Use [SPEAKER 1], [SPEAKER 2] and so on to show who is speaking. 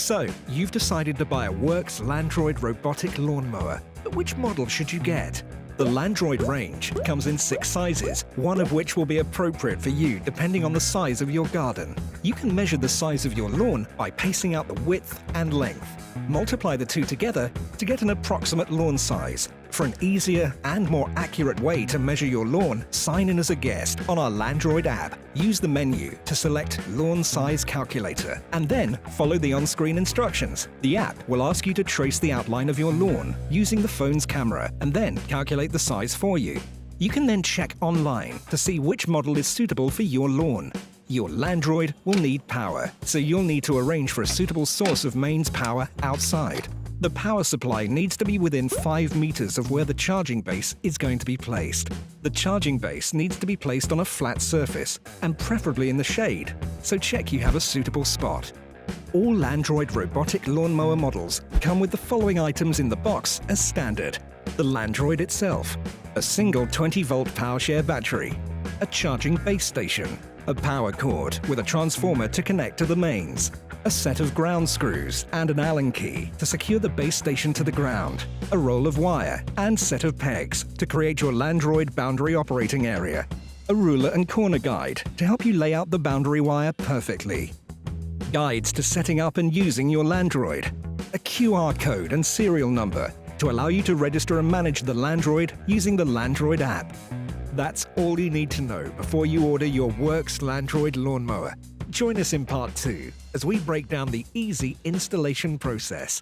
[SPEAKER 1] So, you've decided to buy a Worx Landroid robotic lawnmower, but which model should you get? The Landroid range comes in 6 sizes, one of which will be appropriate for you depending on the size of your garden. You can measure the size of your lawn by pacing out the width and length. Multiply the two together to get an approximate lawn size. For an easier and more accurate way to measure your lawn, sign in as a guest on our Landroid app. Use the menu to select Lawn Size Calculator and then follow the on-screen instructions. The app will ask you to trace the outline of your lawn using the phone's camera and then calculate the size for you. You can then check online to see which model is suitable for your lawn. Your Landroid will need power, so you'll need to arrange for a suitable source of mains power outside. The power supply needs to be within 5 meters of where the charging base is going to be placed. The charging base needs to be placed on a flat surface, and preferably in the shade, so check you have a suitable spot. All Landroid robotic lawnmower models come with the following items in the box as standard. The Landroid itself, a single 20-volt PowerShare battery, a charging base station, a power cord with a transformer to connect to the mains, a set of ground screws and an Allen key to secure the base station to the ground, a roll of wire and set of pegs to create your Landroid boundary operating area, a ruler and corner guide to help you lay out the boundary wire perfectly, guides to setting up and using your Landroid, a QR code and serial number to allow you to register and manage the Landroid using the Landroid app. That's all you need to know before you order your Worx Landroid lawnmower. Join us in part 2 as we break down the easy installation process.